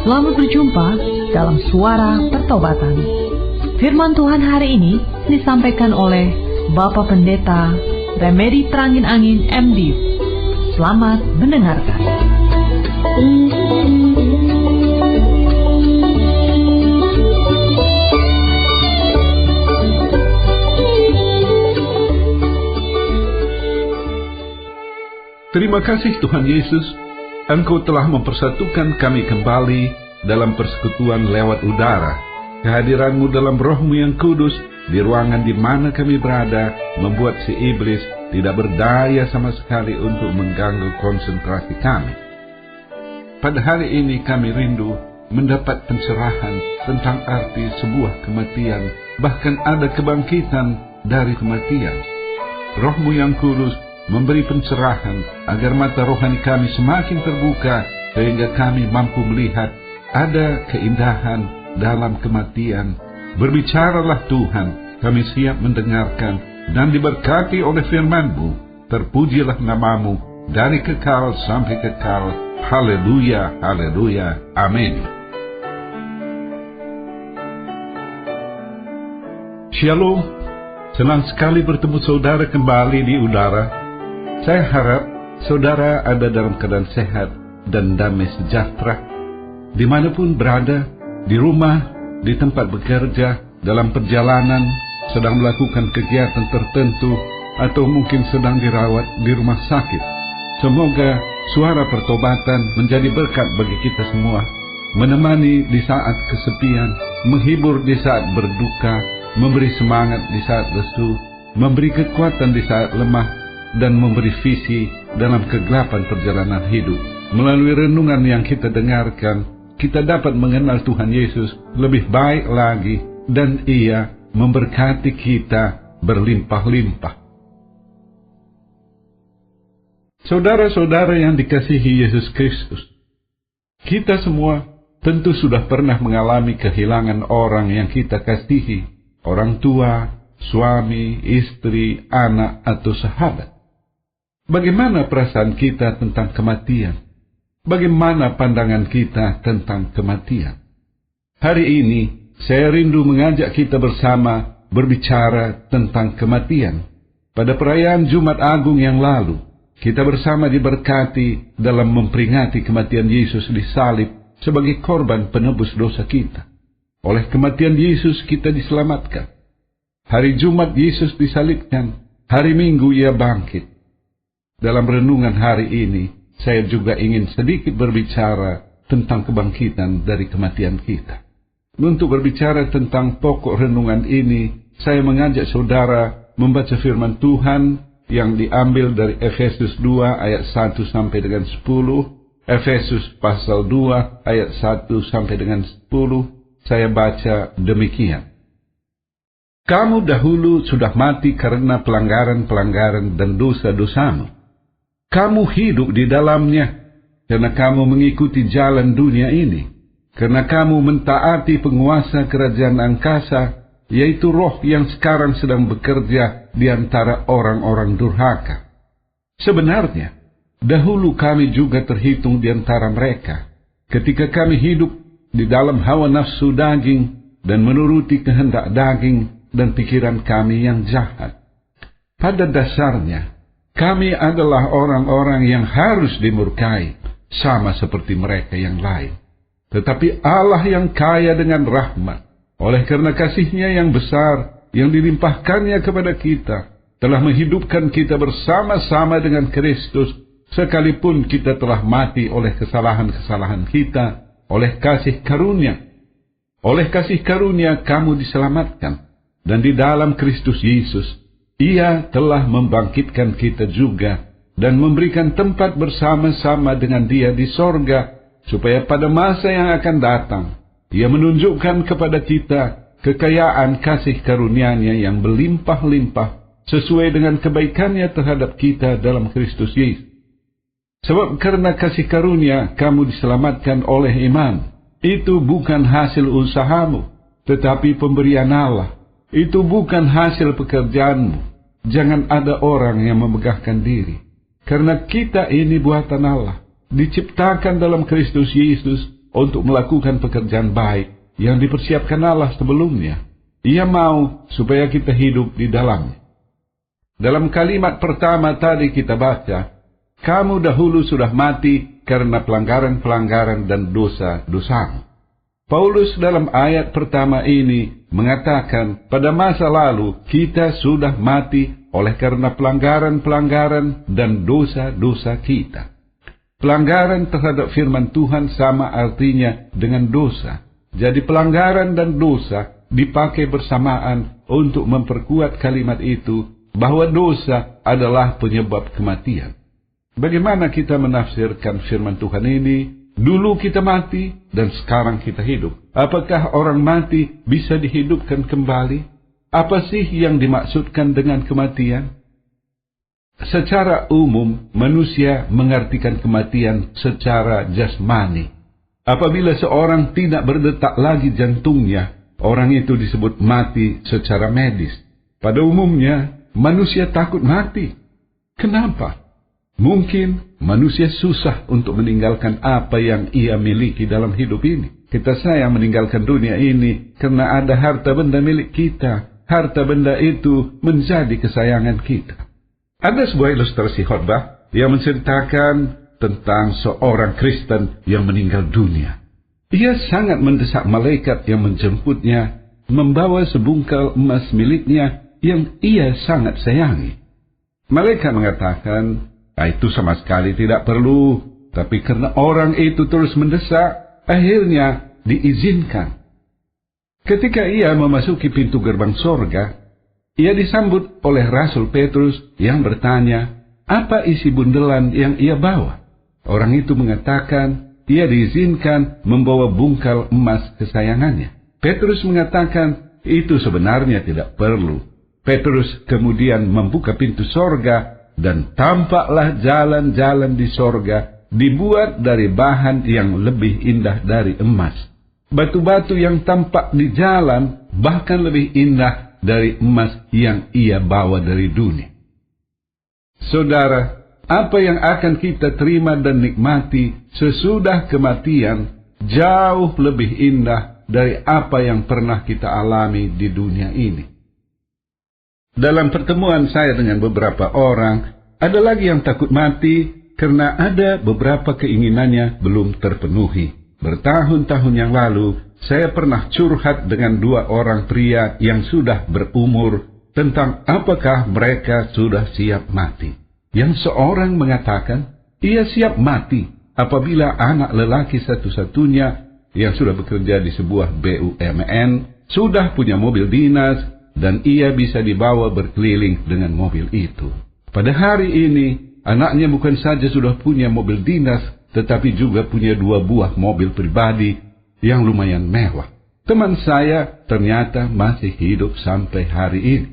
Selamat berjumpa dalam Suara Pertobatan. Firman Tuhan hari ini disampaikan oleh Bapak Pendeta Remedi Terangin Angin MD. Selamat mendengarkan. Terima kasih Tuhan Yesus, Engkau telah mempersatukan kami kembali dalam persekutuan lewat udara. Kehadiran-Mu dalam Roh-Mu yang kudus di ruangan di mana kami berada membuat si iblis tidak berdaya sama sekali untuk mengganggu konsentrasi kami. Pada hari ini kami rindu mendapat pencerahan tentang arti sebuah kematian, bahkan ada kebangkitan dari kematian. Roh-Mu yang kudus memberi pencerahan agar mata rohani kami semakin terbuka sehingga kami mampu melihat ada keindahan dalam kematian. Berbicaralah Tuhan, kami siap mendengarkan dan diberkati oleh firman-Mu. Terpujilah nama-Mu dari kekal sampai kekal. Haleluya, haleluya, amin. Shalom, senang sekali bertemu saudara kembali di udara. Saya harap saudara ada dalam keadaan sehat dan damai sejahtera, dimanapun berada, di rumah, di tempat bekerja, dalam perjalanan, sedang melakukan kegiatan tertentu, atau mungkin sedang dirawat di rumah sakit. Semoga suara pertobatan menjadi berkat bagi kita semua, menemani di saat kesepian, menghibur di saat berduka, memberi semangat di saat lesu, memberi kekuatan di saat lemah, dan memberi visi dalam kegelapan perjalanan hidup. Melalui renungan yang kita dengarkan, kita dapat mengenal Tuhan Yesus lebih baik lagi, dan Ia memberkati kita berlimpah-limpah. Saudara-saudara yang dikasihi Yesus Kristus, kita semua tentu sudah pernah mengalami kehilangan orang yang kita kasihi, orang tua, suami, istri, anak, atau sahabat. Bagaimana perasaan kita tentang kematian? Bagaimana pandangan kita tentang kematian? Hari ini, saya rindu mengajak kita bersama berbicara tentang kematian. Pada perayaan Jumat Agung yang lalu, kita bersama diberkati dalam memperingati kematian Yesus di salib sebagai korban penebus dosa kita. Oleh kematian Yesus kita diselamatkan. Hari Jumat Yesus disalibkan, hari Minggu Ia bangkit. Dalam renungan hari ini, saya juga ingin sedikit berbicara tentang kebangkitan dari kematian kita. Untuk berbicara tentang pokok renungan ini, saya mengajak saudara membaca firman Tuhan yang diambil dari Efesus 2 ayat 1 sampai dengan 10, Efesus pasal 2 ayat 1 sampai dengan 10, saya baca demikian. Kamu dahulu sudah mati karena pelanggaran-pelanggaran dan dosa-dosamu. Kamu hidup di dalamnya, karena kamu mengikuti jalan dunia ini, karena kamu mentaati penguasa kerajaan angkasa, yaitu roh yang sekarang sedang bekerja di antara orang-orang durhaka. Sebenarnya, dahulu kami juga terhitung di antara mereka, ketika kami hidup di dalam hawa nafsu daging dan menuruti kehendak daging dan pikiran kami yang jahat. Pada dasarnya, kami adalah orang-orang yang harus dimurkai, sama seperti mereka yang lain. Tetapi Allah yang kaya dengan rahmat, oleh karena kasih-Nya yang besar, yang dilimpahkannya kepada kita, telah menghidupkan kita bersama-sama dengan Kristus, sekalipun kita telah mati oleh kesalahan-kesalahan kita, oleh kasih karunia. Oleh kasih karunia kamu diselamatkan, dan di dalam Kristus Yesus, Ia telah membangkitkan kita juga dan memberikan tempat bersama-sama dengan Dia di sorga, supaya pada masa yang akan datang, Ia menunjukkan kepada kita kekayaan kasih karunia-Nya yang berlimpah-limpah, sesuai dengan kebaikan-Nya terhadap kita dalam Kristus Yesus. Sebab karena kasih karunia kamu diselamatkan oleh iman. Itu bukan hasil usahamu, tetapi pemberian Allah. Itu bukan hasil pekerjaanmu. Jangan ada orang yang memegahkan diri. Karena kita ini buatan Allah, diciptakan dalam Kristus Yesus untuk melakukan pekerjaan baik yang dipersiapkan Allah sebelumnya. Ia mau supaya kita hidup di dalamnya. Dalam kalimat pertama tadi kita baca, kamu dahulu sudah mati karena pelanggaran-pelanggaran dan dosa-dosamu. Paulus dalam ayat pertama ini mengatakan pada masa lalu kita sudah mati oleh karena pelanggaran-pelanggaran dan dosa-dosa kita. Pelanggaran terhadap firman Tuhan sama artinya dengan dosa. Jadi pelanggaran dan dosa dipakai bersamaan untuk memperkuat kalimat itu bahwa dosa adalah penyebab kematian. Bagaimana kita menafsirkan firman Tuhan ini? Dulu kita mati dan sekarang kita hidup. Apakah orang mati bisa dihidupkan kembali? Apa sih yang dimaksudkan dengan kematian? Secara umum, manusia mengartikan kematian secara jasmani. Apabila seorang tidak berdetak lagi jantungnya, orang itu disebut mati secara medis. Pada umumnya, manusia takut mati. Kenapa? Mungkin manusia susah untuk meninggalkan apa yang ia miliki dalam hidup ini. Kita sayang meninggalkan dunia ini karena ada harta benda milik kita. Harta benda itu menjadi kesayangan kita. Ada sebuah ilustrasi khotbah yang menceritakan tentang seorang Kristen yang meninggal dunia. Ia sangat mendesak malaikat yang menjemputnya membawa sebungkal emas miliknya yang ia sangat sayangi. Malaikat mengatakan, itu sama sekali tidak perlu, tapi karena orang itu terus mendesak, akhirnya diizinkan. Ketika ia memasuki pintu gerbang sorga, ia disambut oleh Rasul Petrus yang bertanya, apa isi bundelan yang ia bawa? Orang itu mengatakan, ia diizinkan membawa bungkal emas kesayangannya. Petrus mengatakan, itu sebenarnya tidak perlu. Petrus kemudian membuka pintu sorga, dan tampaklah jalan-jalan di sorga dibuat dari bahan yang lebih indah dari emas. Batu-batu yang tampak di jalan bahkan lebih indah dari emas yang ia bawa dari dunia. Saudara, apa yang akan kita terima dan nikmati sesudah kematian jauh lebih indah dari apa yang pernah kita alami di dunia ini. Dalam pertemuan saya dengan beberapa orang, ada lagi yang takut mati karena ada beberapa keinginannya belum terpenuhi. Bertahun-tahun yang lalu, saya pernah curhat dengan dua orang pria yang sudah berumur tentang apakah mereka sudah siap mati. Yang seorang mengatakan, ia siap mati apabila anak lelaki satu-satunya yang sudah bekerja di sebuah BUMN sudah punya mobil dinas, dan ia bisa dibawa berkeliling dengan mobil itu. Pada hari ini, anaknya bukan saja sudah punya mobil dinas, tetapi juga punya 2 buah mobil pribadi yang lumayan mewah. Teman saya ternyata masih hidup sampai hari ini.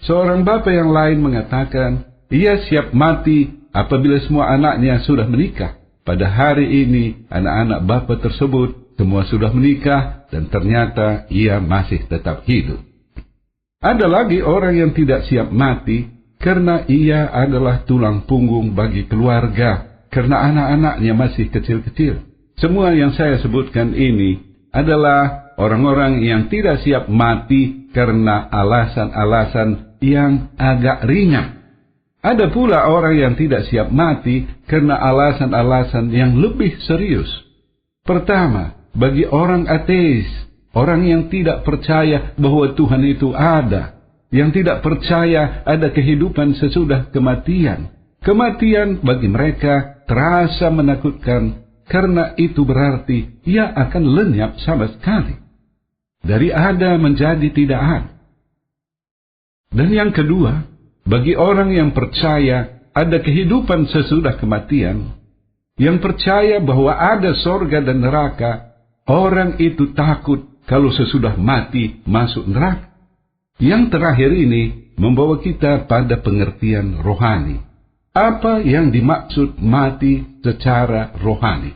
Seorang bapak yang lain mengatakan, ia siap mati apabila semua anaknya sudah menikah. Pada hari ini, anak-anak bapak tersebut semua sudah menikah, dan ternyata ia masih tetap hidup. Ada lagi orang yang tidak siap mati karena ia adalah tulang punggung bagi keluarga, karena anak-anaknya masih kecil-kecil. Semua yang saya sebutkan ini adalah orang-orang yang tidak siap mati karena alasan-alasan yang agak ringan. Ada pula orang yang tidak siap mati karena alasan-alasan yang lebih serius. Pertama, bagi orang ateis, orang yang tidak percaya bahwa Tuhan itu ada, yang tidak percaya ada kehidupan sesudah kematian. Kematian bagi mereka terasa menakutkan, karena itu berarti ia akan lenyap sama sekali. Dari ada menjadi tidak ada. Dan yang kedua, bagi orang yang percaya ada kehidupan sesudah kematian, yang percaya bahwa ada sorga dan neraka, orang itu takut kalau sesudah mati masuk neraka. Yang terakhir ini membawa kita pada pengertian rohani. Apa yang dimaksud mati secara rohani?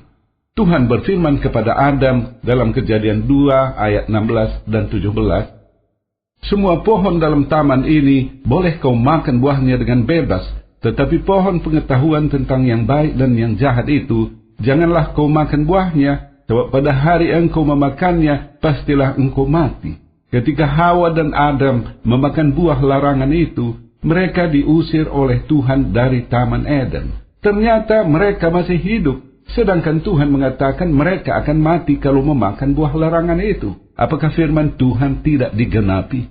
Tuhan berfirman kepada Adam dalam Kejadian 2 ayat 16 dan 17, semua pohon dalam taman ini boleh kau makan buahnya dengan bebas, tetapi pohon pengetahuan tentang yang baik dan yang jahat itu, janganlah kau makan buahnya, sebab pada hari engkau memakannya, pastilah engkau mati. Ketika Hawa dan Adam memakan buah larangan itu, mereka diusir oleh Tuhan dari Taman Eden. Ternyata mereka masih hidup, sedangkan Tuhan mengatakan mereka akan mati kalau memakan buah larangan itu. Apakah firman Tuhan tidak digenapi?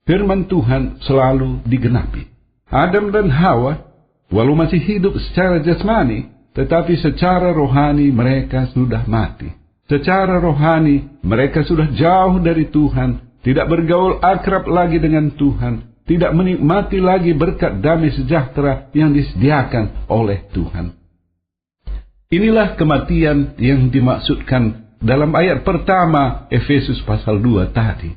Firman Tuhan selalu digenapi. Adam dan Hawa, walau masih hidup secara jasmani, tetapi secara rohani mereka sudah mati. Secara rohani mereka sudah jauh dari Tuhan, tidak bergaul akrab lagi dengan Tuhan, tidak menikmati lagi berkat damai sejahtera yang disediakan oleh Tuhan. Inilah kematian yang dimaksudkan dalam ayat pertama Efesus pasal 2 tadi.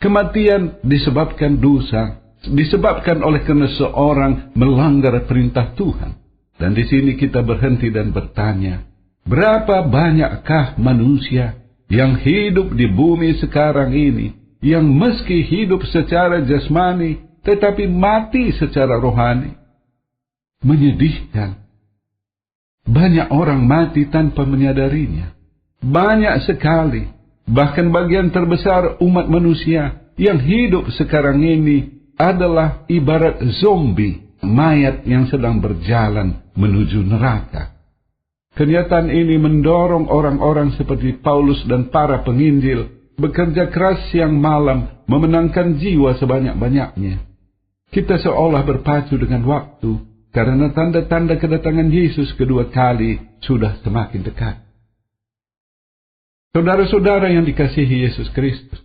Kematian disebabkan dosa, disebabkan oleh karena seorang melanggar perintah Tuhan. Dan di sini kita berhenti dan bertanya, berapa banyakkah manusia yang hidup di bumi sekarang ini, yang meski hidup secara jasmani, tetapi mati secara rohani? Menyedihkan. Banyak orang mati tanpa menyadarinya. Banyak sekali. Bahkan bagian terbesar umat manusia yang hidup sekarang ini adalah ibarat zombie, mayat yang sedang berjalan menuju neraka. Kenyataan ini mendorong orang-orang seperti Paulus dan para penginjil bekerja keras siang malam memenangkan jiwa sebanyak-banyaknya. Kita seolah berpacu dengan waktu karena tanda-tanda kedatangan Yesus kedua kali sudah semakin dekat. Saudara-saudara yang dikasihi Yesus Kristus,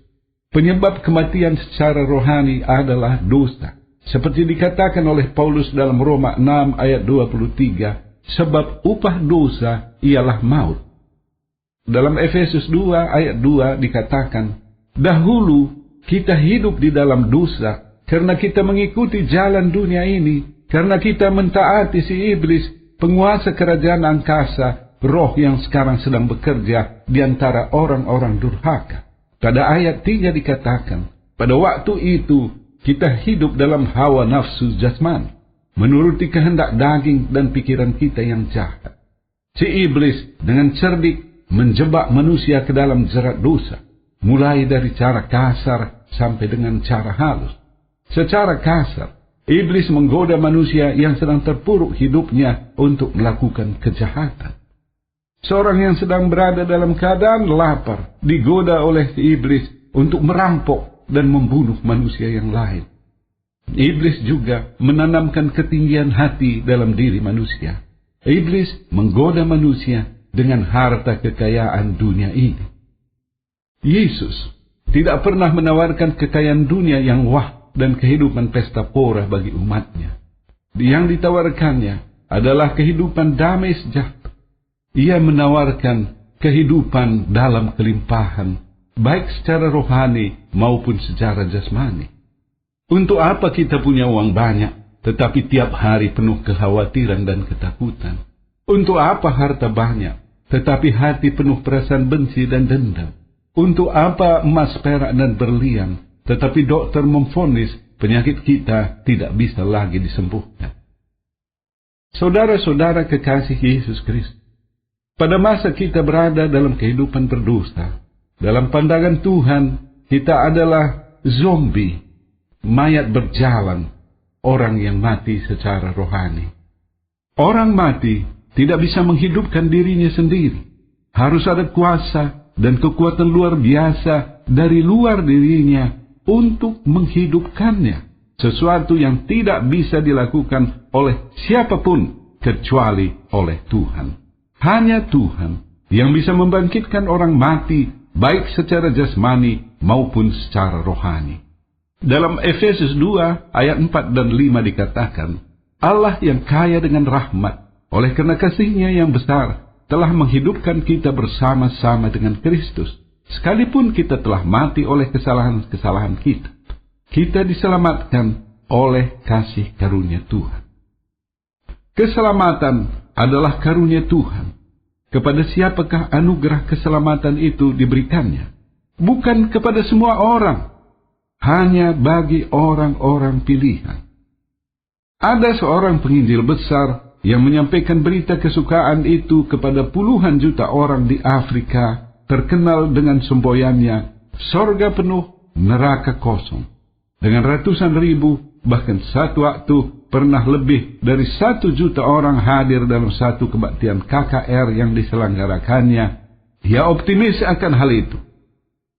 penyebab kematian secara rohani adalah dosa. Seperti dikatakan oleh Paulus dalam Roma 6 ayat 23, sebab upah dosa ialah maut. Dalam Efesus 2 ayat 2 dikatakan, dahulu kita hidup di dalam dosa karena kita mengikuti jalan dunia ini, karena kita mentaati si iblis, penguasa kerajaan angkasa, roh yang sekarang sedang bekerja di antara orang-orang durhaka. Pada ayat 3 dikatakan, pada waktu itu kita hidup dalam hawa nafsu jasmani, menuruti kehendak daging dan pikiran kita yang jahat. Si iblis dengan cerdik menjebak manusia ke dalam jerat dosa, mulai dari cara kasar sampai dengan cara halus. Secara kasar, iblis menggoda manusia yang sedang terpuruk hidupnya untuk melakukan kejahatan. Seorang yang sedang berada dalam keadaan lapar digoda oleh si iblis untuk merampok dan membunuh manusia yang lain. Iblis juga menanamkan ketinggian hati dalam diri manusia. Iblis menggoda manusia dengan harta kekayaan dunia ini. Yesus tidak pernah menawarkan kekayaan dunia yang wah dan kehidupan pesta pora bagi umatnya. Yang ditawarkannya adalah kehidupan damai sejahtera. Ia menawarkan kehidupan dalam kelimpahan, baik secara rohani maupun secara jasmani. Untuk apa kita punya uang banyak, tetapi tiap hari penuh kekhawatiran dan ketakutan? Untuk apa harta banyak, tetapi hati penuh perasaan benci dan dendam? Untuk apa emas, perak, dan berlian, tetapi dokter memvonis penyakit kita tidak bisa lagi disembuhkan? Saudara-saudara kekasih Yesus Kristus, pada masa kita berada dalam kehidupan berdosa, dalam pandangan Tuhan, kita adalah zombie, mayat berjalan, orang yang mati secara rohani. Orang mati tidak bisa menghidupkan dirinya sendiri. Harus ada kuasa dan kekuatan luar biasa dari luar dirinya untuk menghidupkannya. Sesuatu yang tidak bisa dilakukan oleh siapapun kecuali oleh Tuhan. Hanya Tuhan yang bisa membangkitkan orang mati, baik secara jasmani maupun secara rohani. Dalam Efesus 2 ayat 4 dan 5 dikatakan, Allah yang kaya dengan rahmat, oleh karena kasih-Nya yang besar, telah menghidupkan kita bersama-sama dengan Kristus, sekalipun kita telah mati oleh kesalahan-kesalahan kita. Kita diselamatkan oleh kasih karunia Tuhan. Keselamatan adalah karunia Tuhan. Kepada siapakah anugerah keselamatan itu diberikannya? Bukan kepada semua orang, hanya bagi orang-orang pilihan. Ada seorang penginjil besar yang menyampaikan berita kesukaan itu kepada puluhan juta orang di Afrika, terkenal dengan semboyannya, sorga penuh, neraka kosong. Dengan ratusan ribu, bahkan satu waktu pernah lebih dari 1 juta orang hadir dalam satu kebaktian KKR yang diselenggarakannya. Ia optimis akan hal itu.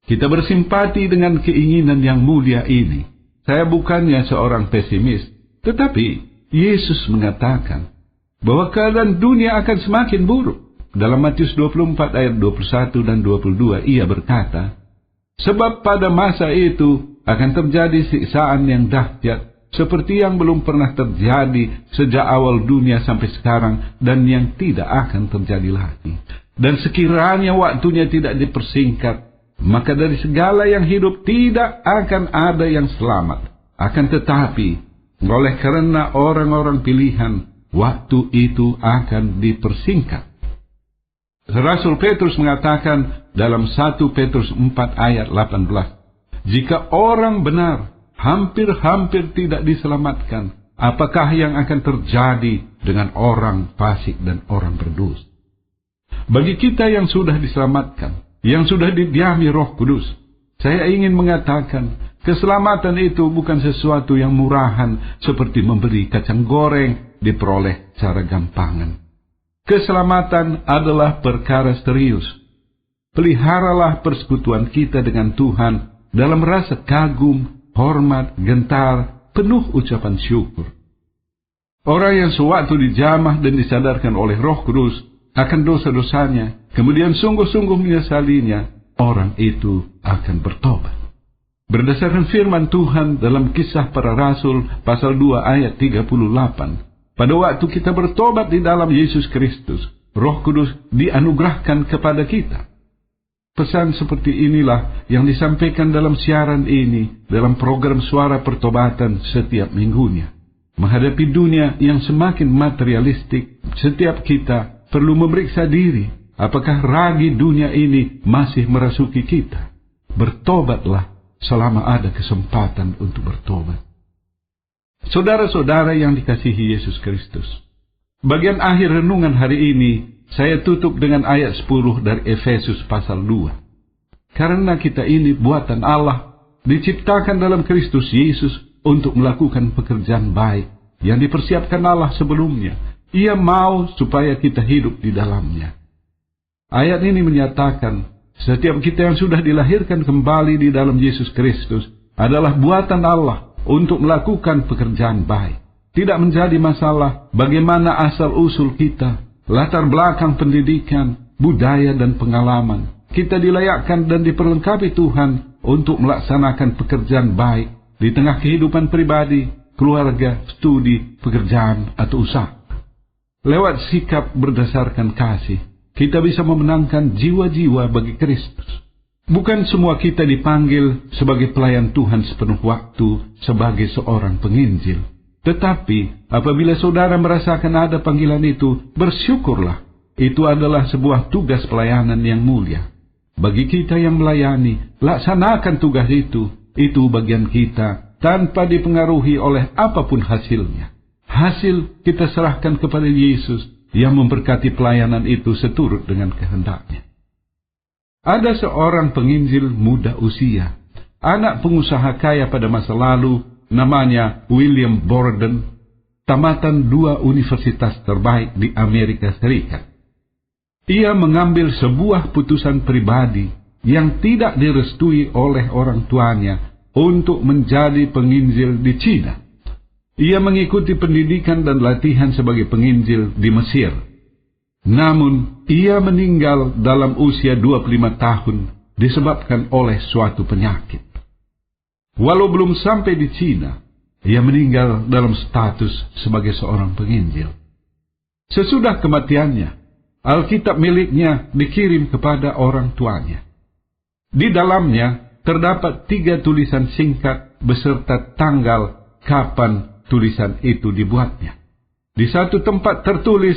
Kita bersimpati dengan keinginan yang mulia ini. Saya bukannya seorang pesimis, tetapi Yesus mengatakan bahwa keadaan dunia akan semakin buruk. Dalam Matius 24 ayat 21 dan 22 ia berkata, sebab pada masa itu akan terjadi siksaan yang dahsyat, seperti yang belum pernah terjadi sejak awal dunia sampai sekarang, dan yang tidak akan terjadi lagi. Dan sekiranya waktunya tidak dipersingkat, maka dari segala yang hidup tidak akan ada yang selamat. Akan tetapi, oleh karena orang-orang pilihan, waktu itu akan dipersingkat. Rasul Petrus mengatakan dalam 1 Petrus 4 ayat 18, jika orang benar hampir-hampir tidak diselamatkan, apakah yang akan terjadi dengan orang fasik dan orang berdosa? Bagi kita yang sudah diselamatkan, yang sudah didiami Roh Kudus, saya ingin mengatakan, keselamatan itu bukan sesuatu yang murahan seperti memberi kacang goreng diperoleh secara gampangan. Keselamatan adalah perkara serius. Peliharalah persekutuan kita dengan Tuhan dalam rasa kagum, hormat, gentar, penuh ucapan syukur. Orang yang sewaktu dijamah dan disadarkan oleh Roh Kudus akan dosa-dosanya, kemudian sungguh-sungguh menyesalinya, orang itu akan bertobat. Berdasarkan firman Tuhan dalam Kisah Para Rasul pasal 2 ayat 38, pada waktu kita bertobat di dalam Yesus Kristus, Roh Kudus dianugerahkan kepada kita. Pesan seperti inilah yang disampaikan dalam siaran ini, dalam program Suara Pertobatan setiap minggunya. Menghadapi dunia yang semakin materialistik, setiap kita perlu memeriksa diri, apakah ragi dunia ini masih merasuki kita. Bertobatlah selama ada kesempatan untuk bertobat. Saudara-saudara yang dikasihi Yesus Kristus, bagian akhir renungan hari ini saya tutup dengan ayat 10 dari Efesus pasal 2. Karena kita ini buatan Allah, diciptakan dalam Kristus Yesus untuk melakukan pekerjaan baik yang dipersiapkan Allah sebelumnya. Ia mau supaya kita hidup di dalamnya. Ayat ini menyatakan, setiap kita yang sudah dilahirkan kembali di dalam Yesus Kristus adalah buatan Allah untuk melakukan pekerjaan baik. Tidak menjadi masalah bagaimana asal-usul kita, latar belakang pendidikan, budaya dan pengalaman. Kita dilayakkan dan diperlengkapi Tuhan untuk melaksanakan pekerjaan baik di tengah kehidupan pribadi, keluarga, studi, pekerjaan atau usaha. Lewat sikap berdasarkan kasih, kita bisa memenangkan jiwa-jiwa bagi Kristus. Bukan semua kita dipanggil sebagai pelayan Tuhan sepenuh waktu sebagai seorang penginjil. Tetapi apabila saudara merasakan ada panggilan itu, bersyukurlah. Itu adalah sebuah tugas pelayanan yang mulia. Bagi kita yang melayani, laksanakan tugas itu. Itu bagian kita tanpa dipengaruhi oleh apapun hasilnya. Hasil kita serahkan kepada Yesus yang memberkati pelayanan itu seturut dengan kehendaknya. Ada seorang penginjil muda usia, anak pengusaha kaya pada masa lalu, namanya William Borden, tamatan 2 universitas terbaik di Amerika Serikat. Ia mengambil sebuah putusan pribadi yang tidak direstui oleh orang tuanya untuk menjadi penginjil di Cina. Ia mengikuti pendidikan dan latihan sebagai penginjil di Mesir. Namun, ia meninggal dalam usia 25 tahun disebabkan oleh suatu penyakit. Walau belum sampai di Cina, ia meninggal dalam status sebagai seorang penginjil. Sesudah kematiannya, Alkitab miliknya dikirim kepada orang tuanya. Di dalamnya terdapat 3 tulisan singkat beserta tanggal kapan tulisan itu dibuatnya. Di satu tempat tertulis,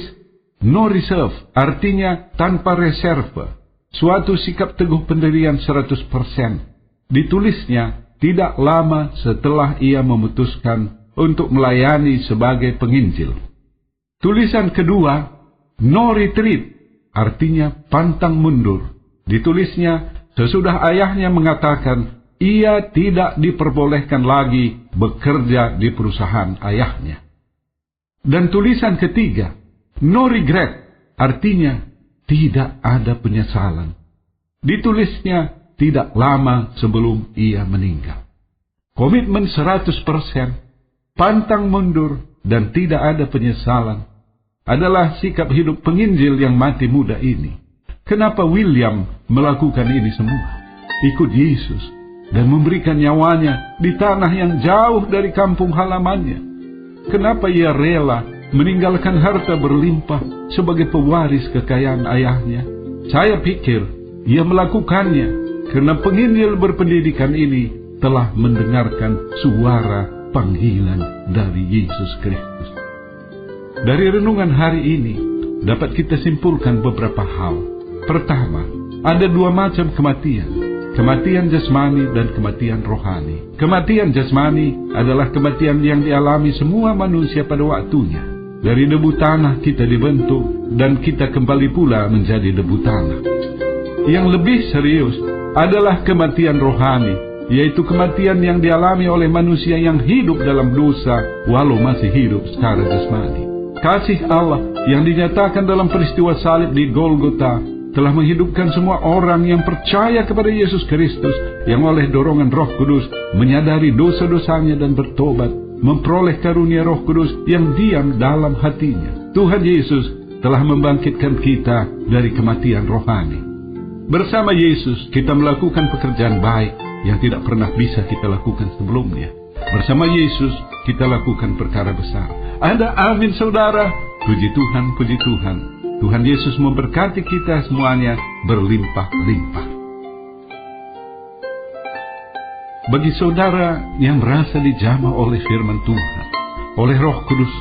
no reserve, artinya tanpa reserve, suatu sikap teguh pendirian 100%. Ditulisnya tidak lama setelah ia memutuskan untuk melayani sebagai penginjil. Tulisan kedua, no retreat, artinya pantang mundur. Ditulisnya sesudah ayahnya mengatakan ia tidak diperbolehkan lagi bekerja di perusahaan ayahnya. Dan tulisan ketiga, no regret, artinya tidak ada penyesalan. Ditulisnya tidak lama sebelum ia meninggal. Komitmen 100%, pantang mundur, dan tidak ada penyesalan adalah sikap hidup penginjil yang mati muda ini. Kenapa William melakukan ini semua? Ikut Yesus dan memberikan nyawanya di tanah yang jauh dari kampung halamannya. Kenapa ia rela meninggalkan harta berlimpah sebagai pewaris kekayaan ayahnya? Saya pikir ia melakukannya karena penginjil berpendidikan ini telah mendengarkan suara panggilan dari Yesus Kristus. Dari renungan hari ini dapat kita simpulkan beberapa hal. Pertama, ada dua macam kematian. Kematian jasmani dan kematian rohani. Kematian jasmani adalah kematian yang dialami semua manusia pada waktunya. Dari debu tanah kita dibentuk dan kita kembali pula menjadi debu tanah. Yang lebih serius adalah kematian rohani, yaitu kematian yang dialami oleh manusia yang hidup dalam dosa walau masih hidup secara jasmani. Kasih Allah yang dinyatakan dalam peristiwa salib di Golgota telah menghidupkan semua orang yang percaya kepada Yesus Kristus, yang oleh dorongan Roh Kudus menyadari dosa-dosanya dan bertobat, memperoleh karunia Roh Kudus yang diam dalam hatinya. Tuhan Yesus telah membangkitkan kita dari kematian rohani. Bersama Yesus kita melakukan pekerjaan baik yang tidak pernah bisa kita lakukan sebelumnya. Bersama Yesus kita lakukan perkara besar. Ada amin, saudara. Puji Tuhan, puji Tuhan. Tuhan Yesus memberkati kita semuanya berlimpah-limpah. Bagi saudara yang merasa dijamah oleh firman Tuhan, oleh Roh Kudus,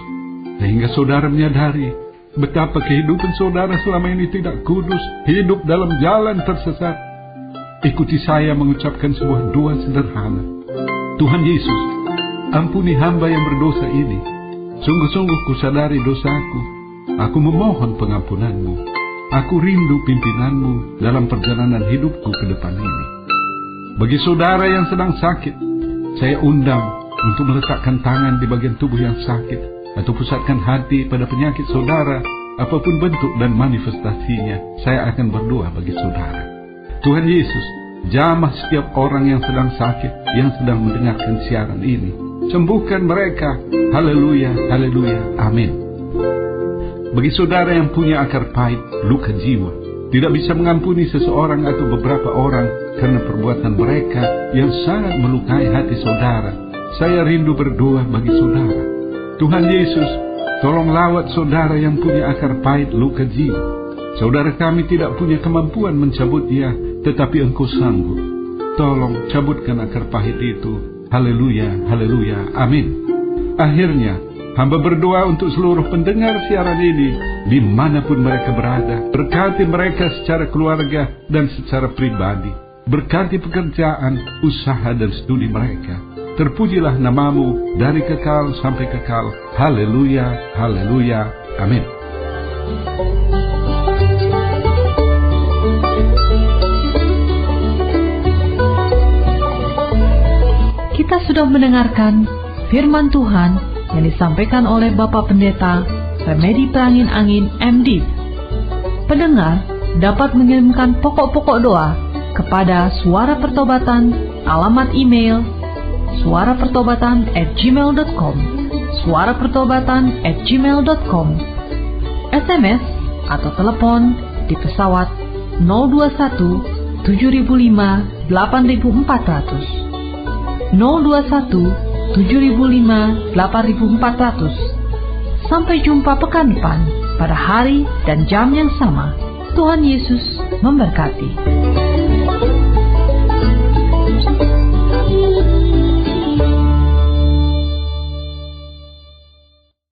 sehingga saudara menyadari betapa kehidupan saudara selama ini tidak kudus, hidup dalam jalan tersesat, ikuti saya mengucapkan sebuah doa sederhana. Tuhan Yesus, ampuni hamba yang berdosa ini. Sungguh-sungguh kusadari dosaku. Aku memohon pengampunanmu. Aku rindu pimpinanmu dalam perjalanan hidupku ke depan ini. Bagi saudara yang sedang sakit, saya undang untuk meletakkan tangan di bagian tubuh yang sakit, atau pusatkan hati pada penyakit saudara, apapun bentuk dan manifestasinya. Saya akan berdoa bagi saudara. Tuhan Yesus, jamah setiap orang yang sedang sakit, yang sedang mendengarkan siaran ini. Sembuhkan mereka. Haleluya, haleluya, amin. Bagi saudara yang punya akar pahit, luka jiwa, tidak bisa mengampuni seseorang atau beberapa orang karena perbuatan mereka yang sangat melukai hati saudara, saya rindu berdoa bagi saudara. Tuhan Yesus, tolong lawat saudara yang punya akar pahit, luka jiwa. Saudara kami tidak punya kemampuan mencabutnya, tetapi Engkau sanggup. Tolong cabutkan akar pahit itu. Haleluya, haleluya, amin. Akhirnya, hamba berdoa untuk seluruh pendengar siaran ini, dimanapun mereka berada. Berkati mereka secara keluarga dan secara pribadi. Berkati pekerjaan, usaha dan studi mereka. Terpujilah namamu dari kekal sampai kekal. Haleluya, haleluya, amin. Kita sudah mendengarkan firman Tuhan yang disampaikan oleh Bapak Pendeta Remedi Prangin Angin MD. Pendengar dapat mengirimkan pokok-pokok doa kepada Suara Pertobatan, alamat email suarapertobatan@gmail.com, suarapertobatan@gmail.com, SMS atau telepon di pesawat 021 7005 8400, 021 7005 8400. Sampai jumpa pekan depan pada hari dan jam yang sama. Tuhan Yesus memberkati.